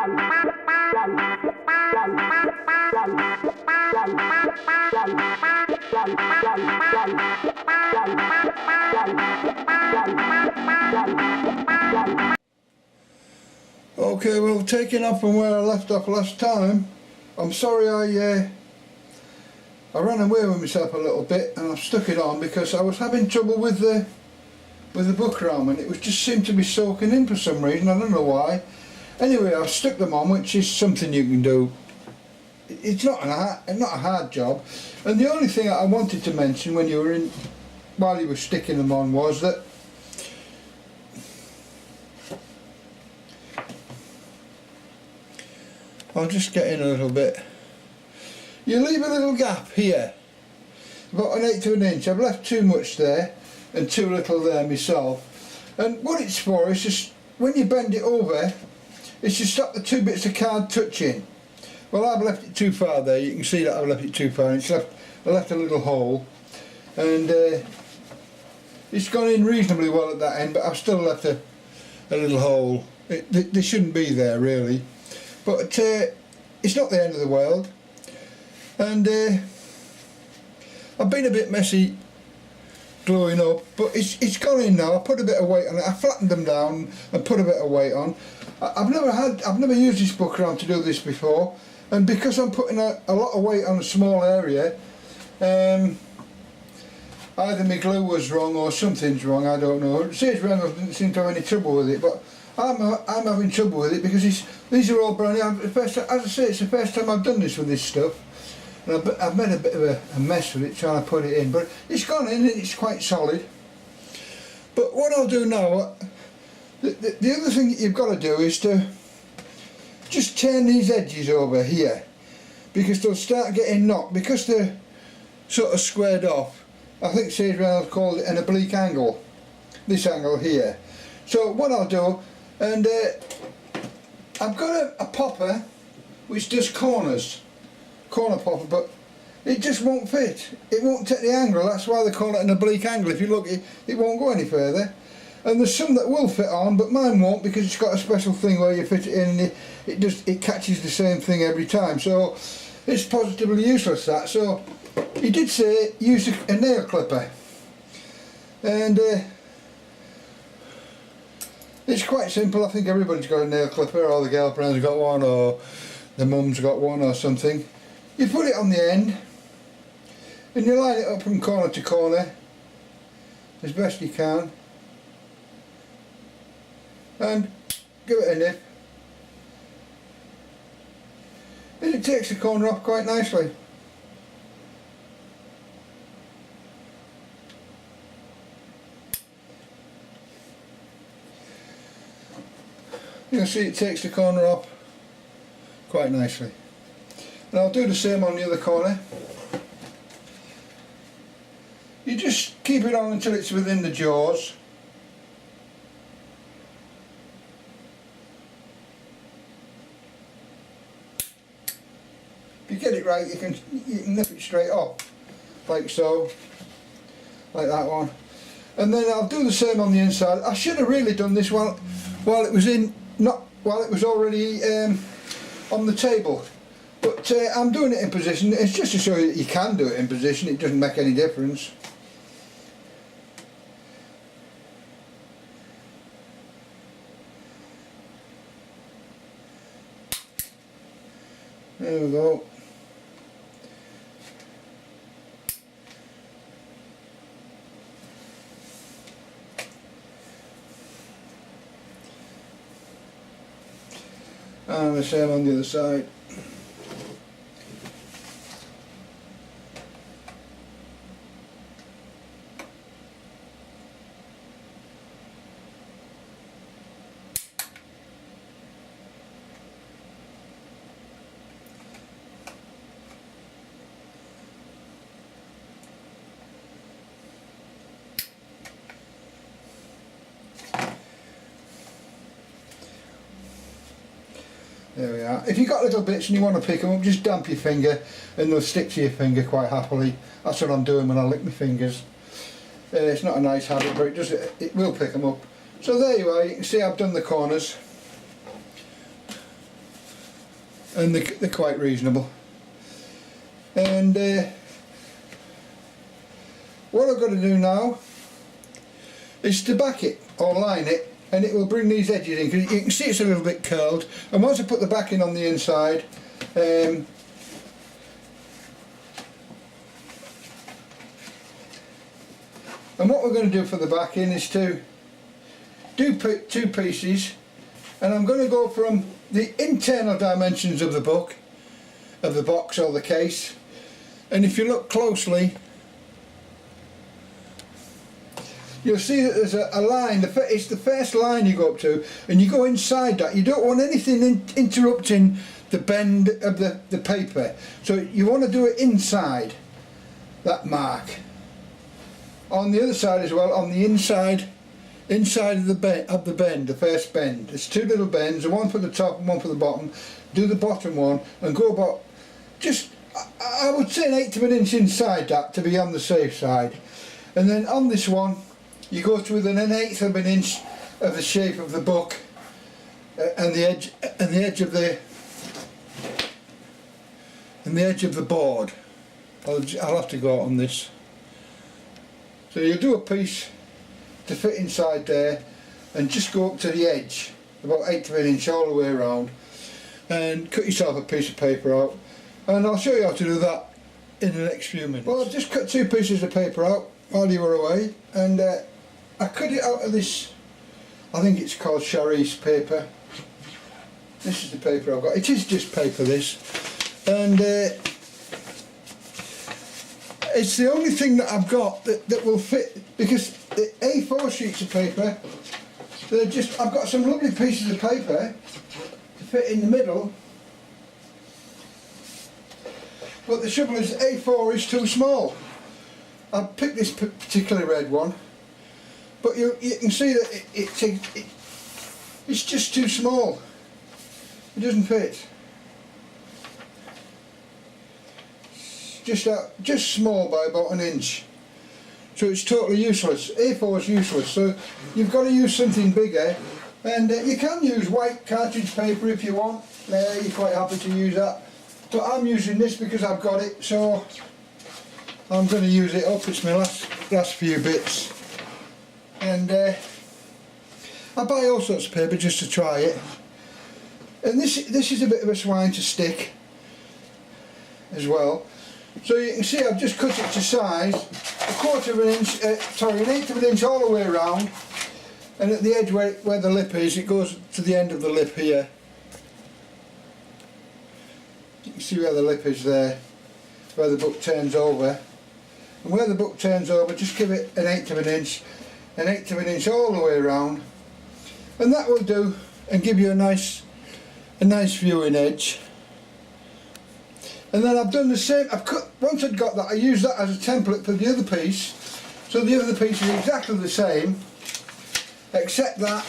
Okay, well, taking up from where I left off last time, I'm sorry I ran away with myself a little bit and I've stuck it on because I was having trouble with the buckram and it was just seemed to be soaking in for some reason. I don't know why. Anyway, I've stuck them on, which is something you can do. It's not a hard job. And the only thing I wanted to mention while you were sticking them on was that I'll just get in a little bit. You leave a little gap here, about 1/8 of an inch. I've left too much there and too little there myself. And what it's for is just when you bend it over, it's to stop the two bits of card touching. Well, I've left it too far there. You can see that I've left it too far. I left a little hole, and it's gone in reasonably well at that end, but I've still left a little hole. They shouldn't be there really. But it's not the end of the world, and I've been a bit messy gluing up, but it's gone in now. I put a bit of weight on it. I flattened them down and put a bit of weight on. I've never used this buckram to do this before, and because I'm putting a lot of weight on a small area, either my glue was wrong or something's wrong. I don't know. Sage Reynolds didn't seem to have any trouble with it, but I'm having trouble with it because these are all brand new. As I say, it's the first time I've done this with this stuff, and I've made a bit of a mess with it trying to put it in, but it's gone in and it's quite solid. But what I'll do now, the other thing that you've got to do is to just turn these edges over here, because they'll start getting knocked, because they're sort of squared off. I think Sage Reynolds called it an oblique angle, this angle here. So what I'll do, and I've got a popper which does corner popper, but it just won't fit. It won't take the angle. That's why they call it an oblique angle. If you look, it won't go any further. And there's some that will fit on, but mine won't, because it's got a special thing where you fit it in and it catches the same thing every time. So it's positively useless, that. So he did say use a nail clipper, and it's quite simple. I think everybody's got a nail clipper, or the girlfriend's got one, or the mum's got one or something. You put it on the end and you line it up from corner to corner as best you can and give it a nip, and it takes the corner off quite nicely. You'll see it takes the corner off quite nicely. And I'll do the same on the other corner. You just keep it on until it's within the jaws. If you get it right, you can nip it straight off, like so, like that one. And then I'll do the same on the inside. I should have really done this while it was in, not while it was already on the table. But I'm doing it in position. It's just to show you that you can do it in position. It doesn't make any difference. There we go. And the same on the other side. There we are. If you've got little bits and you want to pick them up, just damp your finger and they'll stick to your finger quite happily. That's what I'm doing when I lick my fingers. It's not a nice habit, but it will pick them up. So there you are. You can see I've done the corners. and they're quite reasonable. And what I've got to do now is to back it or line it, and it will bring these edges in, because you can see it's a little bit curled. And once I put the backing on the inside, and what we're going to do for the backing is to do two pieces, and I'm going to go from the internal dimensions of the book, of the box or the case. And if you look closely, you'll see that there's a line. It's the first line you go up to, and you go inside that. You don't want anything interrupting the bend of the paper, so you want to do it inside that mark. On the other side as well, on the inside of the bend, the first bend. There's two little bends, one for the top and one for the bottom. Do the bottom one and go about, just, I would say, 1/8 of an inch inside that, to be on the safe side. And then on this one, you go to within 1/8 of an inch of the shape of the book and the edge of the board. I'll have to go out on this. So you'll do a piece to fit inside there, and just go up to the edge, about 1/8 of an inch all the way around, and cut yourself a piece of paper out, and I'll show you how to do that in the next few minutes. Well, I've just cut 2 pieces of paper out while you were away, and I cut it out of this, I think it's called Charisse paper. This is the paper I've got. It is just paper, this, and it's the only thing that I've got that will fit, because the A4 sheets of paper, I've got some lovely pieces of paper to fit in the middle, but the trouble is A4 is too small. I've picked this particular red one, but you can see that it's just too small. It doesn't fit. Just small by about 1 inch, so it's totally useless. A4 is useless, so you've got to use something bigger, and you can use white cartridge paper if you want. You're quite happy to use that, but I'm using this because I've got it, so I'm going to use it up. It's my last few bits, and I buy all sorts of paper just to try it. And this is a bit of a swine to stick as well. So you can see I've just cut it to size, 1/8 of an inch, 1/8 of an inch all the way around, and at the edge where the lip is, it goes to the end of the lip here. You can see where the lip is there, where the book turns over. And where the book turns over, just give it 1/8 of an inch, 1/8 of an inch all the way around, and that will do, and give you a nice viewing edge. And then I've done the same. Once I'd got that, I used that as a template for the other piece. So the other piece is exactly the same, except that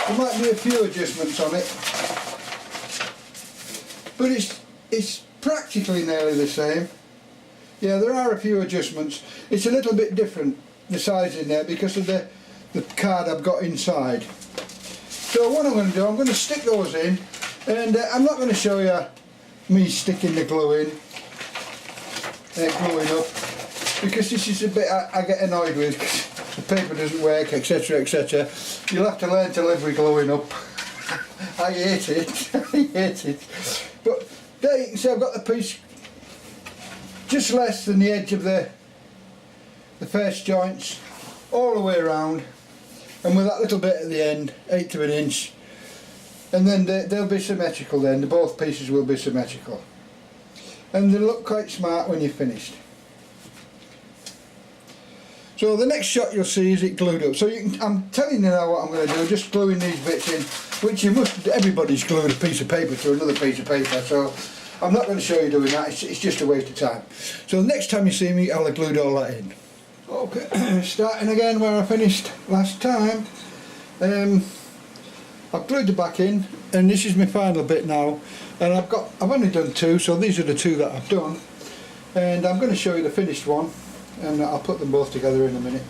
there might be a few adjustments on it, but it's practically nearly the same. Yeah, there are a few adjustments. It's a little bit different, the size in there, because of the card I've got inside. So what I'm going to do, I'm going to stick those in. And I'm not going to show you me sticking the glue in, gluing up, because this is a bit I get annoyed with, because the paper doesn't work, etc, etc. You'll have to learn to live with gluing up. I hate it, I hate it. But there you can see I've got the piece just less than the edge of the first joints, all the way around, and with that little bit at the end, 1/8 of an inch. And then they'll be symmetrical then, both pieces will be symmetrical. And they'll look quite smart when you're finished. So the next shot you'll see is it glued up. So I'm telling you now what I'm going to do, just gluing these bits in, which everybody's glued a piece of paper to another piece of paper, so I'm not going to show you doing that, it's just a waste of time. So the next time you see me, I'll have glued all that in. Okay, starting again where I finished last time. I've glued the back in, and this is my final bit now, and I've only done 2, so these are the 2 that I've done, and I'm going to show you the finished one, and I'll put them both together in a minute.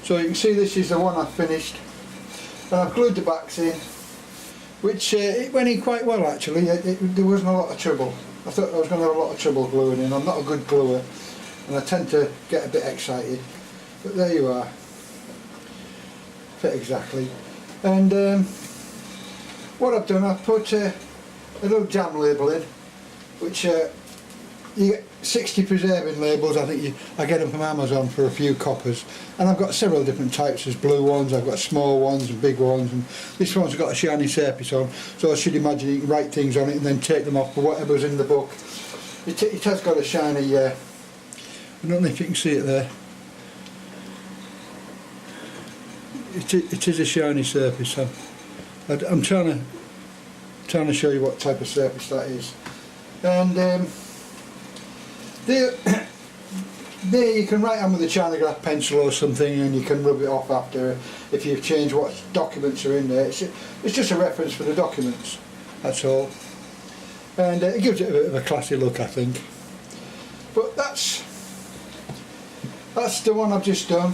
So you can see this is the one I've finished, and I've glued the backs in, which it went in quite well actually. There wasn't a lot of trouble. I thought I was going to have a lot of trouble gluing in. I'm not a good gluer and I tend to get a bit excited, but there you are, fit exactly. And what I've done, I've put a little jam label in, which you get 60 preserving labels. I think I get them from Amazon for a few coppers, and I've got several different types. There's blue ones, I've got small ones and big ones, and this one's got a shiny surface on, so I should imagine you can write things on it and then take them off for whatever's in the book. It has got a shiny, I don't know if you can see it there, it is a shiny surface. I'm trying to show you what type of surface that is. And there you can write on with a China-graph pencil or something, and you can rub it off after if you've changed what documents are in there. It's just a reference for the documents, that's all. And it gives it a bit of a classy look, I think. But that's the one I've just done.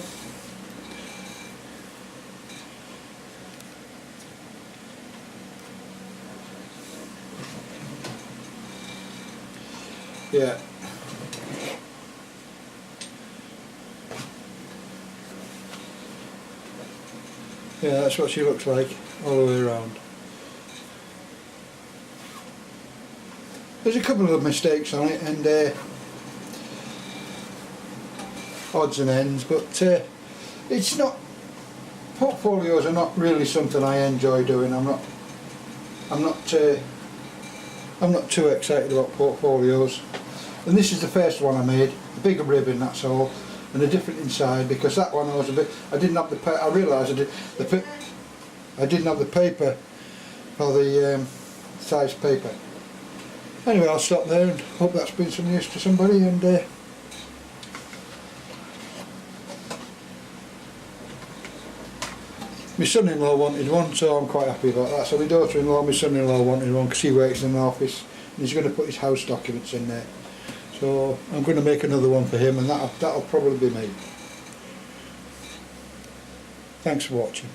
Yeah. Yeah, that's what she looks like all the way around. There's a couple of mistakes on it and odds and ends, but it's not. Portfolios are not really something I enjoy doing. I'm not too excited about portfolios. And this is the first one I made, a bigger ribbon, that's all, and a different inside, because that one I didn't have the I realised I didn't have the paper for the size paper. Anyway, I'll stop there and hope that's been some use to somebody. And my son-in-law wanted one, so I'm quite happy about that. So my daughter-in-law and my son-in-law wanted one because he works in an office and he's going to put his house documents in there. So I'm going to make another one for him, and that'll probably be me. Thanks for watching.